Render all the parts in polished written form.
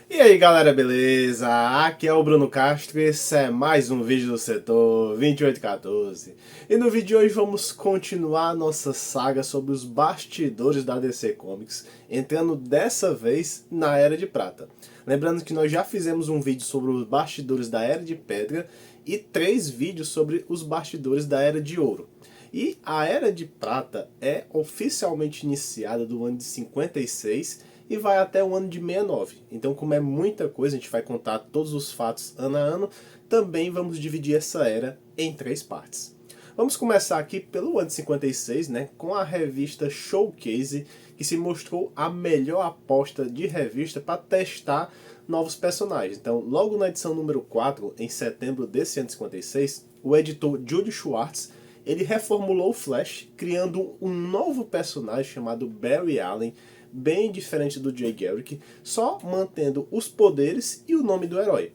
E aí galera, beleza? Aqui é o Bruno Castro e esse é mais um vídeo do setor 2814. E no vídeo de hoje vamos continuar a nossa saga sobre os bastidores da DC Comics, entrando dessa vez na Era de Prata. Lembrando que nós já fizemos um vídeo sobre os bastidores da Era de Pedra e 3 vídeos sobre os bastidores da Era de Ouro. E a Era de Prata é oficialmente iniciada do ano de 56 e vai até o ano de 69. Então, como é muita coisa, a gente vai contar todos os fatos ano a ano, também vamos dividir essa era em 3 partes. Vamos começar aqui pelo ano de 56, né, com a revista Showcase, que se mostrou a melhor aposta de revista para testar novos personagens. Então, logo na edição número 4, em setembro desse ano de 56, o editor Judy Schwartz ele reformulou o Flash, criando um novo personagem chamado Barry Allen, bem diferente do Jay Garrick, só mantendo os poderes e o nome do herói.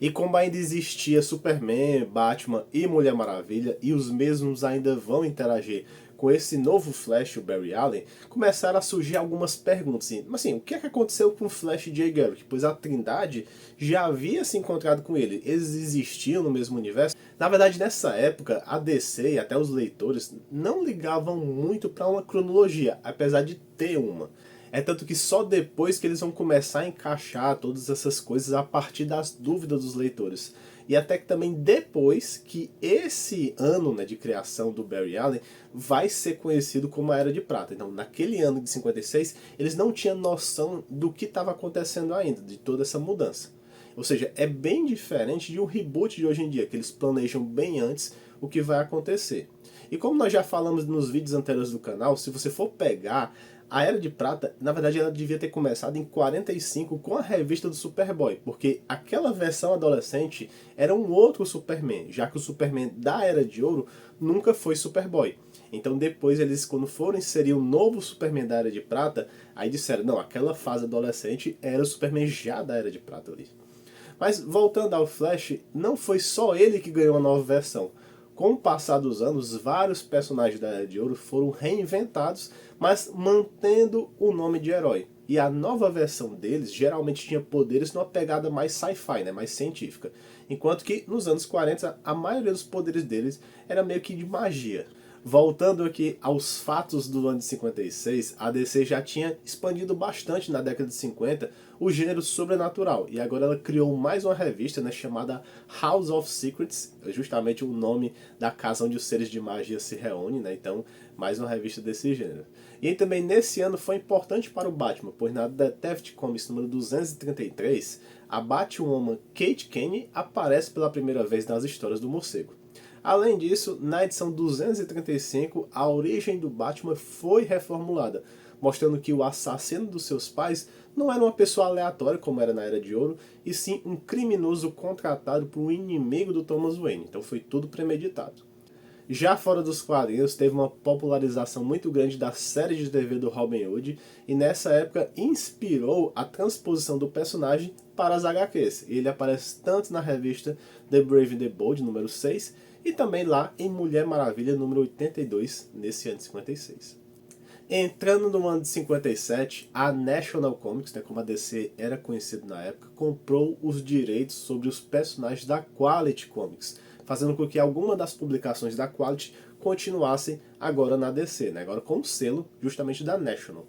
E como ainda existia Superman, Batman e Mulher Maravilha, e os mesmos ainda vão interagir com esse novo Flash, o Barry Allen, começaram a surgir algumas perguntas. Mas assim, o que é que aconteceu com o Flash e Jay Garrick? Pois a Trindade já havia se encontrado com ele. Eles existiam no mesmo universo. Na verdade, nessa época, a DC e até os leitores não ligavam muito para uma cronologia, apesar de ter uma. É tanto que só depois que eles vão começar a encaixar todas essas coisas a partir das dúvidas dos leitores. E até que também depois que esse ano, né, de criação do Barry Allen vai ser conhecido como a Era de Prata. Então, naquele ano de 56, eles não tinham noção do que estava acontecendo ainda, de toda essa mudança. Ou seja, é bem diferente de um reboot de hoje em dia, que eles planejam bem antes o que vai acontecer. E como nós já falamos nos vídeos anteriores do canal, se você for pegar a Era de Prata, na verdade ela devia ter começado em 45 com a revista do Superboy, porque aquela versão adolescente era um outro Superman, já que o Superman da Era de Ouro nunca foi Superboy. Então depois eles, quando foram inserir o novo Superman da Era de Prata, aí disseram, não, aquela fase adolescente era o Superman já da Era de Prata ali. Mas voltando ao Flash, não foi só ele que ganhou uma nova versão. Com o passar dos anos, vários personagens da Era de Ouro foram reinventados, mas mantendo o nome de herói. E a nova versão deles geralmente tinha poderes numa pegada mais sci-fi, né, mais científica. Enquanto que nos anos 40 a maioria dos poderes deles era meio que de magia. Voltando aqui aos fatos do ano de 56, a DC já tinha expandido bastante na década de 50 o gênero sobrenatural, e agora ela criou mais uma revista, né, chamada House of Secrets, justamente o nome da casa onde os seres de magia se reúnem, né, então mais uma revista desse gênero. E também nesse ano foi importante para o Batman, pois na Detective Comics número 233, a Batwoman Kate Kane aparece pela primeira vez nas histórias do morcego. Além disso, na edição 235, a origem do Batman foi reformulada, mostrando que o assassino dos seus pais não era uma pessoa aleatória, como era na Era de Ouro, e sim um criminoso contratado por um inimigo do Thomas Wayne. Então foi tudo premeditado. Já fora dos quadrinhos, teve uma popularização muito grande da série de TV do Robin Hood, e nessa época inspirou a transposição do personagem para as HQs. Ele aparece tanto na revista The Brave and the Bold, número 6, e também lá em Mulher Maravilha, número 82, nesse ano de 56. Entrando no ano de 57, a National Comics, né, como a DC era conhecida na época, comprou os direitos sobre os personagens da Quality Comics, fazendo com que algumas das publicações da Quality continuassem agora na DC, né, agora com o selo justamente da National.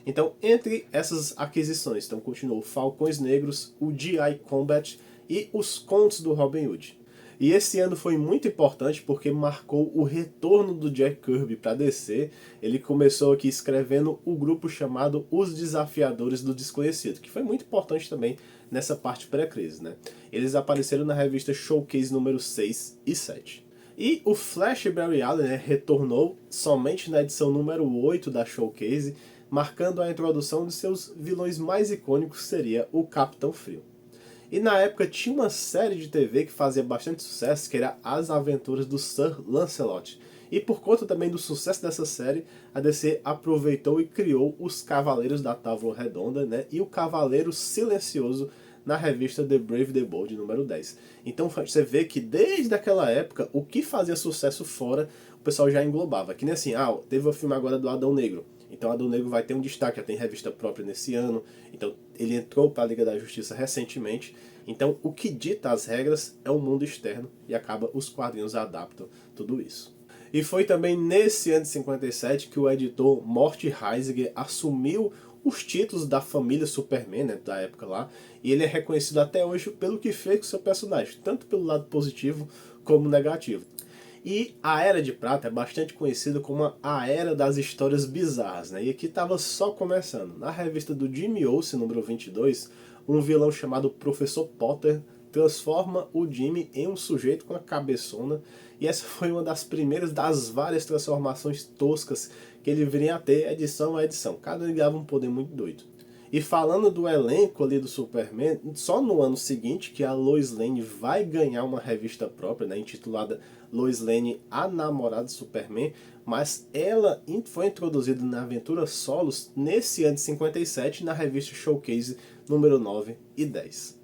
Então, entre essas aquisições, então, continuou Falcões Negros, o G.I. Combat e os Contos do Robin Hood. E esse ano foi muito importante porque marcou o retorno do Jack Kirby para DC. Ele começou aqui escrevendo o grupo chamado Os Desafiadores do Desconhecido, que foi muito importante também nessa parte pré-crise, né? Eles apareceram na revista Showcase número 6 e 7. E o Flash Barry Allen, né, retornou somente na edição número 8 da Showcase, marcando a introdução de seus vilões mais icônicos, que seria o Capitão Frio. E na época tinha uma série de TV que fazia bastante sucesso, que era As Aventuras do Sir Lancelot. E por conta também do sucesso dessa série, a DC aproveitou e criou os Cavaleiros da Távola Redonda, né, e o Cavaleiro Silencioso na revista The Brave the Bold, número 10. Então você vê que desde aquela época, o que fazia sucesso fora, o pessoal já englobava. Que nem assim, teve o filme agora do Adão Negro. Então Adão Negro vai ter um destaque, já tem revista própria nesse ano, então ele entrou para a Liga da Justiça recentemente. Então o que dita as regras é o mundo externo e acaba os quadrinhos adaptam tudo isso. E foi também nesse ano de 57 que o editor Mort Heisinger assumiu os títulos da família Superman, né, da época lá, e ele é reconhecido até hoje pelo que fez com seu personagem, tanto pelo lado positivo como negativo. E a Era de Prata é bastante conhecida como a Era das Histórias Bizarras, né? E aqui estava só começando. Na revista do Jimmy Olsen, número 22, um vilão chamado Professor Potter transforma o Jimmy em um sujeito com a cabeçona, e essa foi uma das primeiras das várias transformações toscas que ele viria a ter edição a edição. Cada um ganhava um poder muito doido. E falando do elenco ali do Superman, só no ano seguinte que a Lois Lane vai ganhar uma revista própria, né, intitulada Lois Lane, a Namorada do Superman, mas ela foi introduzida na aventura Solos nesse ano de 57 na revista Showcase número 9 e 10.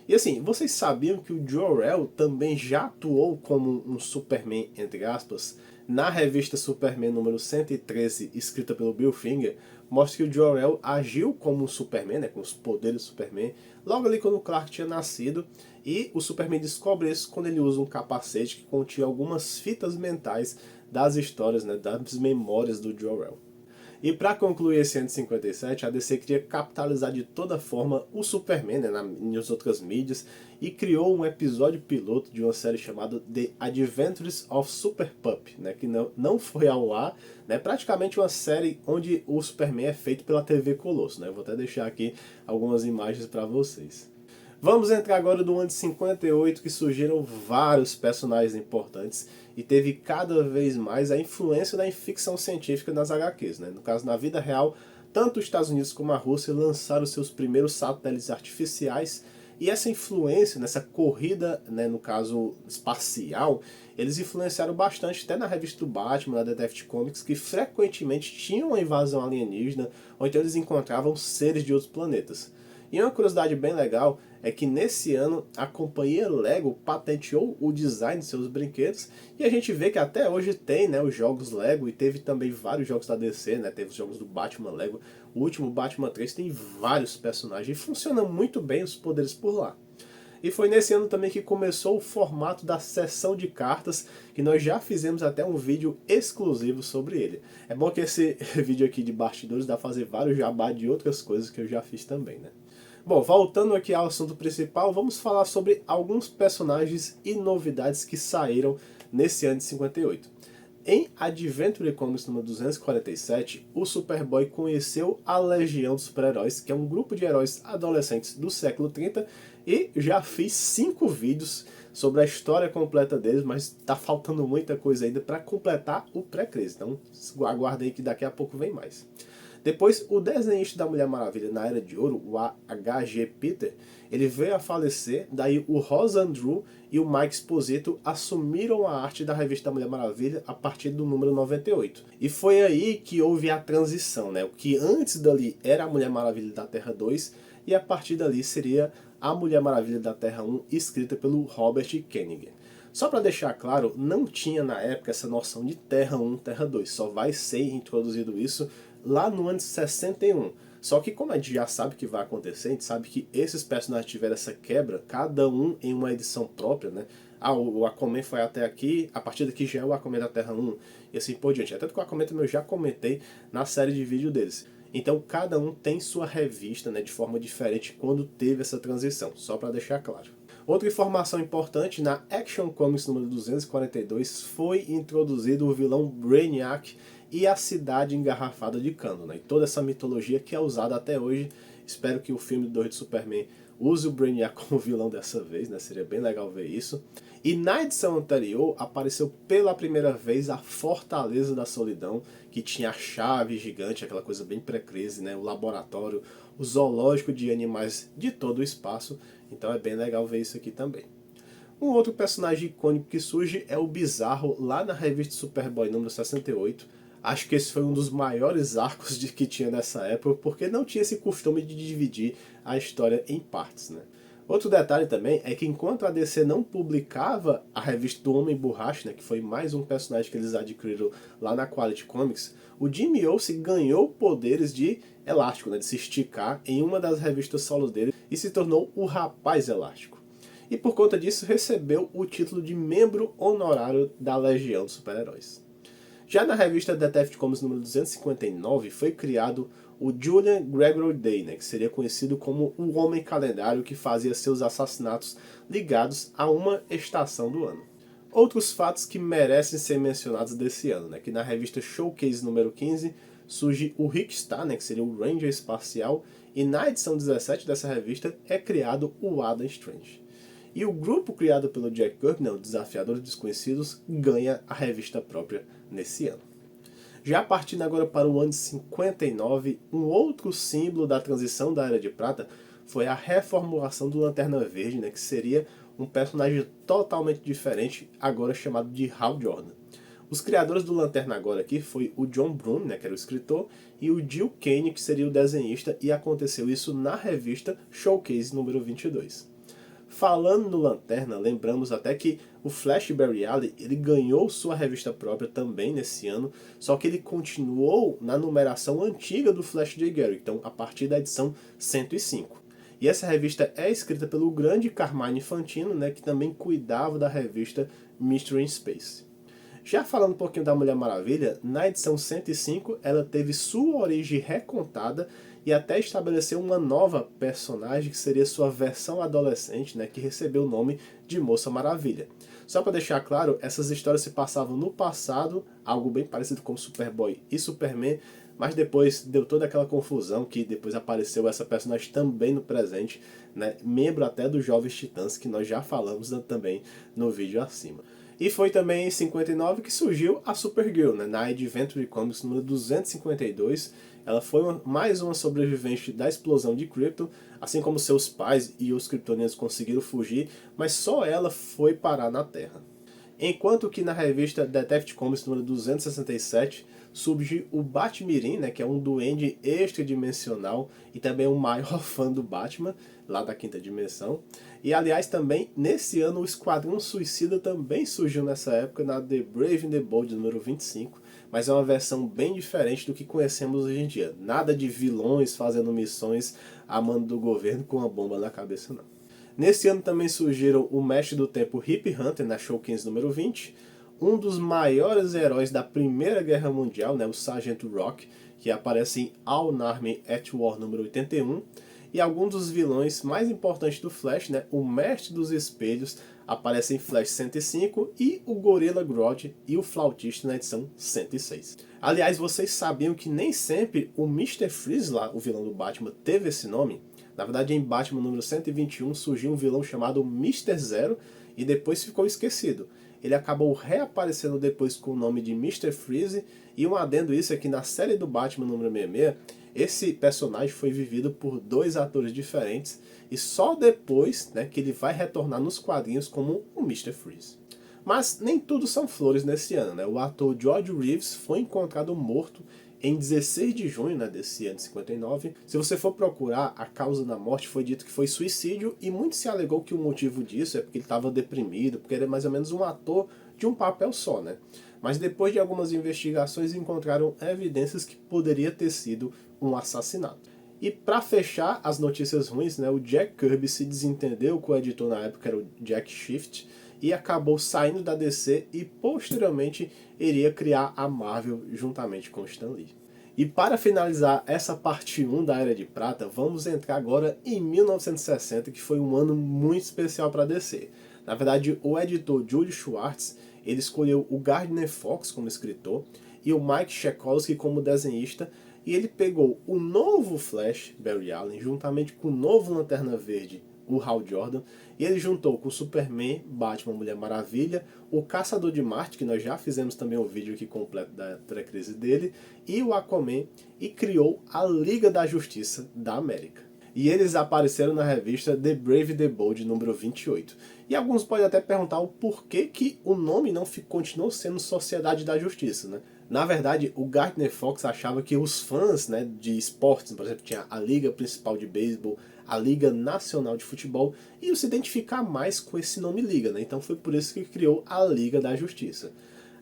E assim, vocês sabiam que o Jor-El também já atuou como um Superman, entre aspas, na revista Superman número 113, escrita pelo Bill Finger, mostra que o Jor-El agiu como um Superman, né, com os poderes do Superman, logo ali quando o Clark tinha nascido, e o Superman descobre isso quando ele usa um capacete que continha algumas fitas mentais das histórias, né, das memórias do Jor-El. E para concluir esse ano de 57, a DC queria capitalizar de toda forma o Superman, né, nas outras mídias, e criou um episódio piloto de uma série chamada The Adventures of Super Pup, né, que não foi ao ar, né, praticamente uma série onde o Superman é feito pela TV Colosso. Né, eu vou até deixar aqui algumas imagens para vocês. Vamos entrar agora no ano de 58, que surgiram vários personagens importantes e teve cada vez mais a influência da ficção científica nas HQs. Né? No caso, na vida real, tanto os Estados Unidos como a Rússia lançaram seus primeiros satélites artificiais, e essa influência, nessa corrida, né, no caso espacial, eles influenciaram bastante até na revista do Batman, na Detective Comics, que frequentemente tinham uma invasão alienígena, ou então eles encontravam seres de outros planetas. E uma curiosidade bem legal é que nesse ano a companhia Lego patenteou o design de seus brinquedos, e a gente vê que até hoje tem, né, os jogos Lego, e teve também vários jogos da DC, né, teve os jogos do Batman Lego, o último Batman 3 tem vários personagens e funciona muito bem os poderes por lá. E foi nesse ano também que começou o formato da sessão de cartas, que nós já fizemos até um vídeo exclusivo sobre ele. É bom que esse vídeo aqui de bastidores dá pra fazer vários jabá de outras coisas que eu já fiz também, né? Bom, voltando aqui ao assunto principal, vamos falar sobre alguns personagens e novidades que saíram nesse ano de 58. Em Adventure Comics número 247, o Superboy conheceu a Legião dos Super-Heróis, que é um grupo de heróis adolescentes do século 30, e já fiz 5 vídeos sobre a história completa deles, mas está faltando muita coisa ainda para completar o pré-crise, então aguardem que daqui a pouco vem mais. Depois, o desenhista da Mulher Maravilha na Era de Ouro, o H.G. Peter, ele veio a falecer, daí o Ross Andru e o Mike Exposito assumiram a arte da revista da Mulher Maravilha a partir do número 98. E foi aí que houve a transição, né? O que antes dali era a Mulher Maravilha da Terra 2, e a partir dali seria a Mulher Maravilha da Terra 1, escrita pelo Robert Kanigher. Só para deixar claro, não tinha na época essa noção de Terra 1, Terra 2, só vai ser introduzido isso lá no ano de 61. Só que como a gente já sabe que vai acontecer, a gente sabe que esses personagens tiveram essa quebra, cada um em uma edição própria, né? Ah, o Aquaman foi até aqui, a partir daqui já é o Aquaman da Terra 1, e assim por diante. Até que o Aquaman também eu já comentei na série de vídeo deles. Então cada um tem sua revista, né, de forma diferente quando teve essa transição, só para deixar claro. Outra informação importante, na Action Comics número 242 foi introduzido o vilão Brainiac e a cidade engarrafada de Kandor, né? E toda essa mitologia que é usada até hoje. Espero que o filme 2 de Superman use o Brainiac como vilão dessa vez, né? Seria bem legal ver isso. E na edição anterior apareceu pela primeira vez a Fortaleza da Solidão, que tinha a chave gigante, aquela coisa bem pré-crise, né? O laboratório, o zoológico de animais de todo o espaço. Então é bem legal ver isso aqui também. Um outro personagem icônico que surge é o Bizarro, lá na revista Superboy número 68. Acho que esse foi um dos maiores arcos que tinha nessa época, porque não tinha esse costume de dividir a história em partes, né? Outro detalhe também é que enquanto a DC não publicava a revista do Homem Borracha, né, que foi mais um personagem que eles adquiriram lá na Quality Comics, o Jimmy Olsen ganhou poderes de elástico, né, de se esticar em uma das revistas solos dele e se tornou o Rapaz Elástico. E por conta disso recebeu o título de membro honorário da Legião dos Super-Heróis. Já na revista Detective Comics número 259 foi criado o Julian Gregory Day, né, que seria conhecido como o Homem Calendário, que fazia seus assassinatos ligados a uma estação do ano. Outros fatos que merecem ser mencionados desse ano, né, que na revista Showcase número 15 surge o Rick Star, né, que seria o Ranger espacial, e na edição 17 dessa revista é criado o Adam Strange. E o grupo criado pelo Jack Kirby, né, o Desafiadores Desconhecidos, ganha a revista própria nesse ano. Já partindo agora para o ano de 59, um outro símbolo da transição da Era de Prata foi a reformulação do Lanterna Verde, né, que seria um personagem totalmente diferente, agora chamado de Hal Jordan. Os criadores do Lanterna agora aqui foi o John Byrne, né, que era o escritor, e o Gil Kane, que seria o desenhista, e aconteceu isso na revista Showcase número 22. Falando no Lanterna, lembramos até que o Flash Barry Allen ele ganhou sua revista própria também nesse ano, só que ele continuou na numeração antiga do Flash J. Garrett, então a partir da edição 105. E essa revista é escrita pelo grande Carmine Infantino, né, que também cuidava da revista Mystery in Space. Já falando um pouquinho da Mulher Maravilha, na edição 105 ela teve sua origem recontada e até estabeleceu uma nova personagem que seria sua versão adolescente, né, que recebeu o nome de Moça Maravilha. Só para deixar claro, essas histórias se passavam no passado, algo bem parecido com Superboy e Superman, mas depois deu toda aquela confusão que depois apareceu essa personagem também no presente, né, membro até dos Jovens Titãs, que nós já falamos também no vídeo acima. E foi também em 59 que surgiu a Supergirl, né, na Adventure Comics número 252. Ela foi mais uma sobrevivente da explosão de Krypton, assim como seus pais e os kryptonianos conseguiram fugir, mas só ela foi parar na Terra. Enquanto que na revista Detective Comics número 267 surge o Batmirim, né, que é um duende extradimensional e também o maior fã do Batman, lá da quinta dimensão. E aliás também, nesse ano, o Esquadrão Suicida também surgiu nessa época na The Brave and the Bold número 25, mas é uma versão bem diferente do que conhecemos hoje em dia. Nada de vilões fazendo missões a mando do governo com uma bomba na cabeça, não. Nesse ano também surgiram o Mestre do Tempo Hip Hunter na Showcase número 20, um dos maiores heróis da Primeira Guerra Mundial, né, o Sargento Rock, que aparece em All Army at War número 81, e alguns dos vilões mais importantes do Flash, né, o Mestre dos Espelhos, aparece em Flash 105 e o Gorilla Grodd e o Flautista na edição 106. Aliás, vocês sabiam que nem sempre o Mr. Freeze lá, o vilão do Batman, teve esse nome? Na verdade, em Batman número 121 surgiu um vilão chamado Mr. Zero e depois ficou esquecido. Ele acabou reaparecendo depois com o nome de Mr. Freeze, e um adendo isso é que na série do Batman número 66, esse personagem foi vivido por dois atores diferentes e só depois, né, que ele vai retornar nos quadrinhos como o Mr. Freeze. Mas nem tudo são flores nesse ano, né? O ator George Reeves foi encontrado morto em 16 de junho, né, desse ano de 59. Se você for procurar, a causa da morte foi dito que foi suicídio, e muito se alegou que o motivo disso é porque ele estava deprimido, porque ele é mais ou menos um ator de um papel só, né? Mas depois de algumas investigações encontraram evidências que poderia ter sido um assassinato. E para fechar as notícias ruins, né, o Jack Kirby se desentendeu com o editor na época, era o Jack Shift, e acabou saindo da DC e posteriormente iria criar a Marvel juntamente com Stan Lee. E para finalizar essa parte 1 da Era de Prata, vamos entrar agora em 1960, que foi um ano muito especial para a DC. Na verdade, o editor Julie Schwartz, ele escolheu o Gardner Fox como escritor e o Mike Sekowsky como desenhista, e ele pegou o novo Flash, Barry Allen, juntamente com o novo Lanterna Verde, o Hal Jordan, e ele juntou com o Superman, Batman, Mulher Maravilha, o Caçador de Marte, que nós já fizemos também um vídeo aqui completo da pré-crise dele, e o Aquaman, e criou a Liga da Justiça da América. E eles apareceram na revista The Brave and the Bold número 28. E alguns podem até perguntar o porquê que o nome não continuou sendo Sociedade da Justiça, né? Na verdade, o Gardner Fox achava que os fãs, né, de esportes, por exemplo, tinha a Liga Principal de Beisebol, a Liga Nacional de Futebol e se identificar mais com esse nome Liga, né? Então foi por isso que criou a Liga da Justiça.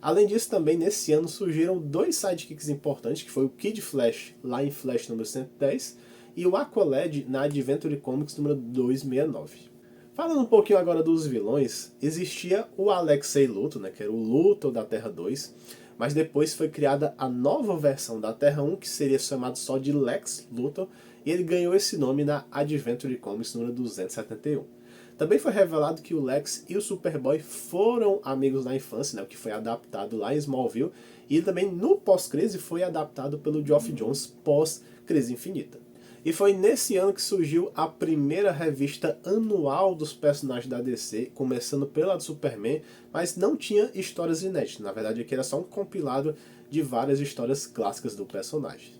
Além disso, também nesse ano surgiram dois sidekicks importantes, que foi o Kid Flash, lá em Flash número 110, e o Aqualad na Adventure Comics número 269. Falando um pouquinho agora dos vilões, existia o Alexei Luthor, né, que era o Luthor da Terra 2, mas depois foi criada a nova versão da Terra 1, que seria chamado só de Lex Luthor, e ele ganhou esse nome na Adventure Comics número 271. Também foi revelado que o Lex e o Superboy foram amigos na infância, né, o que foi adaptado lá em Smallville, e também no pós-crise foi adaptado pelo Geoff Johns pós-crise infinita. E foi nesse ano que surgiu a primeira revista anual dos personagens da DC, começando pela do Superman, mas não tinha histórias inéditas. Na verdade, aqui era só um compilado de várias histórias clássicas do personagem.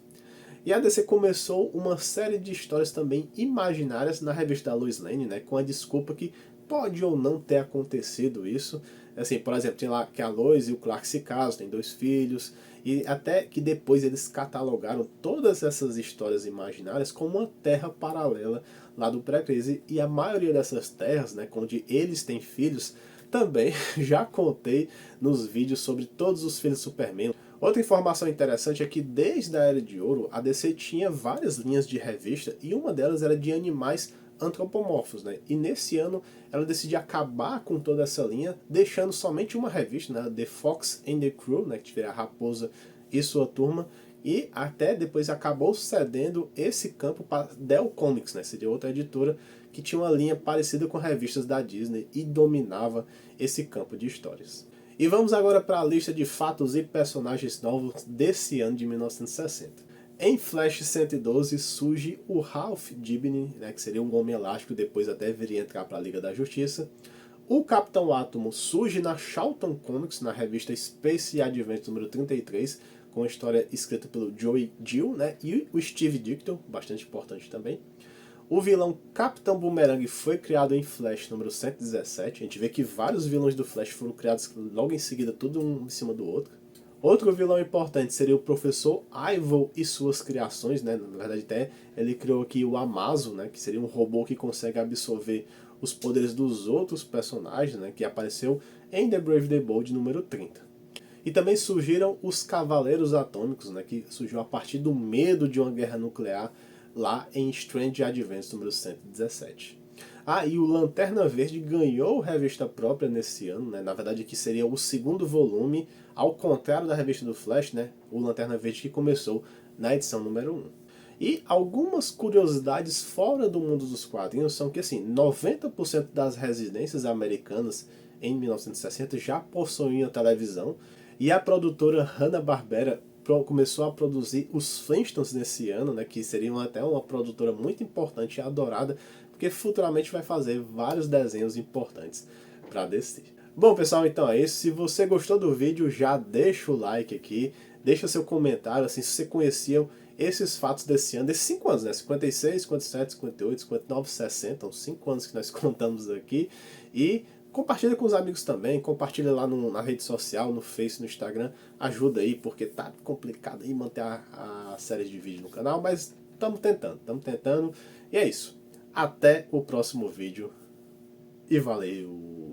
E a DC começou uma série de histórias também imaginárias na revista da Lois Lane, né, com a desculpa que pode ou não ter acontecido isso. Assim, por exemplo, tem lá que a Lois e o Clark se casam, tem 2 filhos, e até que depois eles catalogaram todas essas histórias imaginárias como uma terra paralela lá do pré-crise, e a maioria dessas terras, né, onde eles têm filhos, também já contei nos vídeos sobre todos os filhos do Superman. Outra informação interessante é que desde a Era de Ouro, a DC tinha várias linhas de revista, e uma delas era de animais antropomorfos, né? E nesse ano ela decidiu acabar com toda essa linha, deixando somente uma revista, né? The Fox and the Crew, né? Que tiver a Raposa e sua turma, e até depois acabou cedendo esse campo para Dell Comics, né? Seria outra editora que tinha uma linha parecida com revistas da Disney e dominava esse campo de histórias. E vamos agora para a lista de fatos e personagens novos desse ano de 1960. Em Flash 112 surge o Ralph Dibny, né, que seria um Homem Elástico, depois até viria entrar para a Liga da Justiça. O Capitão Átomo surge na Charlton Comics, na revista Space Adventures número 33, com a história escrita pelo Joey Gill, né, e o Steve Ditko, bastante importante também. O vilão Capitão Boomerang foi criado em Flash número 117. A gente vê que vários vilões do Flash foram criados logo em seguida, tudo um em cima do outro. Outro vilão importante seria o Professor Ivo e suas criações, né? Na verdade, até ele criou aqui o Amazo, né? Que seria um robô que consegue absorver os poderes dos outros personagens, né? Que apareceu em The Brave the Bold número 30. E também surgiram os Cavaleiros Atômicos, né? Que surgiu a partir do medo de uma guerra nuclear lá em Strange Adventures número 117. Ah, e o Lanterna Verde ganhou revista própria nesse ano, né? Na verdade que seria o segundo volume, ao contrário da revista do Flash, né? O Lanterna Verde que começou na edição número 1. E algumas curiosidades fora do mundo dos quadrinhos são que assim, 90% das residências americanas em 1960 já possuíam televisão, e a produtora Hanna-Barbera começou a produzir os Flintstones nesse ano, né, que seriam até uma produtora muito importante e adorada, porque futuramente vai fazer vários desenhos importantes para DC. Bom pessoal, então é isso. Se você gostou do vídeo, já deixa o like aqui, deixa seu comentário, assim, se você conhecia esses fatos desse ano, desses 5 anos, né, 56, 57, 58, 59, 60, uns 5 anos que nós contamos aqui, e compartilha com os amigos também, compartilha lá na rede social, no Face, no Instagram, ajuda aí, porque tá complicado aí manter a série de vídeo no canal, mas estamos tentando, e é isso. Até o próximo vídeo, e valeu!